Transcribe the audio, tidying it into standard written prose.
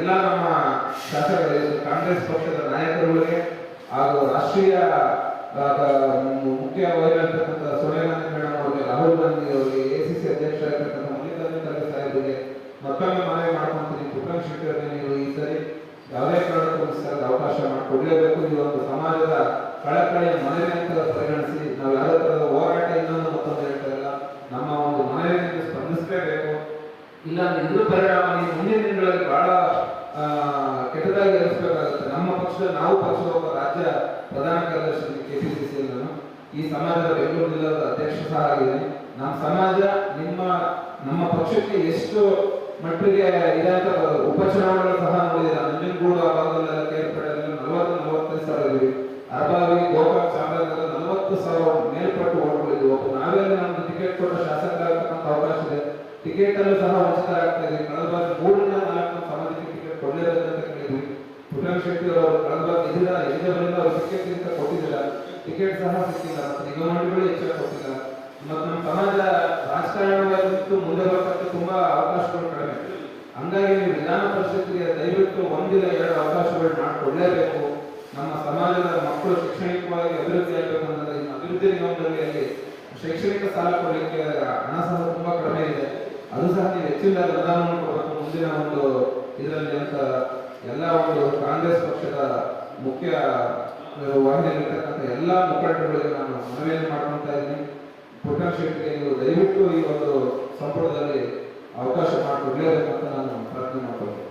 ಎಲ್ಲ ನಮ್ಮ ಶಾಸಕರು ಕಾಂಗ್ರೆಸ್ ಪಕ್ಷದ ನಾಯಕರುಗಳಿಗೆ ಹಾಗೂ ರಾಷ್ಟ್ರೀಯ ಮುಖ್ಯ ವಹಿರ್ತಕ್ಕಂಥ ಸೋನಿಯಾ ಮೇಡಮ್ ಅವರಿಗೆ, ರಾಹುಲ್ ಗಾಂಧಿ ಅವರಿಗೆ, ಎಸಿಸಿ ಅಧ್ಯಕ್ಷರಾಗಿರ್ತಕ್ಕಂಥ ಮಲ್ಲಿಕಾರ್ಜುನ ಖರ್ಗೆ ಸಾಹೇಬರಿಗೆ ಮತ್ತೊಮ್ಮೆ ಮನವಿ ಮಾಡ್ಕೊಂತೀನಿ. ಪುಟ್ಟರಂಗ ಶೆಟ್ಟಿ ಅವರಿಗೆ ನೀವು ಈ ಸರಿ ಯಾವುದೇ ಕಾರಣಕ್ಕೋಸ್ಕರ ಅವಕಾಶ ಮಾಡಿಕೊಡ್ಲೇಬೇಕು. ಈ ಒಂದು ಸಮಾಜದ ಕಳಕಳಿಯ ಮನವಿ ಅಂತ ಪರಿಗಣಿಸಿ ನಾವು ಯಾವುದೇ ತರಹದ ಹೋರಾಟ ಇನ್ನೊಂದು ಮತ್ತೊಂದು ಹೇಳ್ತಾ ಇಲ್ಲ, ನಮ್ಮ ಒಂದು ಮನವಿಯನ್ನು ಸ್ಪಂದಿಸಲೇಬೇಕು. ಇಲ್ಲ ಇದ್ರ ಪರಿಣಾಮ ಮುಂದಿನ ದಿನಗಳಲ್ಲಿ ಬಹಳ ಕೆಟ್ಟದಾಗಿ ಎನಿಸಬೇಕಾಗುತ್ತೆ. ನಮ್ಮ ಪಕ್ಷದ ನಾವು ಪಕ್ಷದ ಒಬ್ಬ ರಾಜ್ಯ ಪ್ರಧಾನ ಕಾರ್ಯದರ್ಶಿ ಕೆಪಿಸಿಸಿ ಈ ಸಮಾಜದ ಬೆಂಗಳೂರು ಜಿಲ್ಲಾದ ಅಧ್ಯಕ್ಷ ಸಹ ಆಗಿದೆ. ನಮ್ಮ ಸಮಾಜ ನಮ್ಮ ಪಕ್ಷಕ್ಕೆ ಎಷ್ಟು ಮಟ್ಟಿಗೆ ಇದಂತ ಉಪಚುನಾವಣೆಗಳು ಸಹ ನೋಡಿದಿರ. ನಂಜನಗೂಡು ಆ ಭಾಗದಲ್ಲೆಲ್ಲ ಕೇರ್ಪಡೆಯಲ್ಲಿ 40-45 ಸಾವಿರ ಇದ್ವಿ. ಅರಬಾವಿ, ಗೋಕಾಕ್, ಚಾಮರಾಜನಗರ 40,000 ಮೇಲ್ಪಟ್ಟು ಓಟ್ಗಳಿದ್ವು. ನಾವೆಲ್ಲ ನಮ್ದು ಟಿಕೆಟ್ ಕೊಟ್ಟ ಶಾಸಕರಾಗತಕ್ಕಂಥ ಅವಕಾಶ ಇದೆ. ಟಿಕೆಟ್ ಅಲ್ಲೂ ಸಹ ವಂಚಿತರಾಗ್ತಾ ಇದ್ವಿ. ಕಳೆದ ಬಾರಿ 3-4 ಸಮಾಜಕ್ಕೆ ಟಿಕೆಟ್ ಕೊಡಲೇಬೇಕಂತ ಕೇಳಿದ್ವಿ. ಪುಟ್ಟರಂಗ ಶೆಟ್ಟಿ ಅವರು ಕಳೆದ ಬಾರಿ ಎದುರಿನಿಂದ ಅವರು ಟಿಕೆಟ್ ಅಂತ ಕೊಟ್ಟಿದ್ದಿಲ್ಲ, ಟಿಕೆಟ್ ಸಹ ಸಿಕ್ಕಿಲ್ಲ, ಮತ್ತು ನಿಗಮಗಳು ಹೆಚ್ಚಾಗಿ ಕೊಟ್ಟಿಲ್ಲ. ಮತ್ತು ನಮ್ಮ ಸಮಾಜ ರಾಜಕಾರಣವಾಗಿತ್ತು ಮುಂದೆ ಬರ್ತಕ್ಕ ತುಂಬಾ ಅವಕಾಶಗಳು ಕಡಿಮೆ. ಹಂಗಾಗಿ ನೀವು ವಿಧಾನ ಪರಿಷತ್ಗೆ ದಯವಿಟ್ಟು 1-2 ಅವಕಾಶಗಳು ಮಾಡಿಕೊಡ್ಲೇಬೇಕು. ನಮ್ಮ ಸಮಾಜದ ಮಕ್ಕಳು ಶೈಕ್ಷಣಿಕವಾಗಿ ಅಭಿವೃದ್ಧಿ ಆಗಬೇಕಂದ್ರೆ ಅಭಿವೃದ್ಧಿ ನಿಗಮದಲ್ಲಿ ಅಲ್ಲಿ ಶೈಕ್ಷಣಿಕ ಸಾಲ ಕೊಡಲಿಕ್ಕೆ ಹಣ ಸಹ ತುಂಬಾ ಕಡಿಮೆ ಇದೆ. ಅದು ಸಹ ನೀವು ಹೆಚ್ಚಿನ ಅನುದಾನವನ್ನು ಕೊಡಬೇಕು ಮುಂದಿನ ಒಂದು ಇದರಲ್ಲಿ ಅಂತ ಎಲ್ಲ ಒಂದು ಕಾಂಗ್ರೆಸ್ ಪಕ್ಷದ ಮುಖ್ಯ ವಾಹಿನಿಯಲ್ಲಿರ್ತಕ್ಕಂಥ ಎಲ್ಲ ಮುಖಂಡರುಗಳಿಗೆ ನಾನು ಮನವಿಯನ್ನು ಮಾಡ್ಕೊಳ್ತಾ ಇದ್ದೀನಿ. ಪುಟ್ಟರಂಗ ಶೆಟ್ಟಿಗೆ ನೀವು ದಯವಿಟ್ಟು ಈ ಒಂದು ಸಂಪುಟದಲ್ಲಿ ಅವಕಾಶ ಮಾಡಿಕೊಡ್ಲೇಬೇಕಂತ ನಾನು ಪ್ರಾರ್ಥನೆ ಮಾಡ್ಕೊಳ್ತೀನಿ.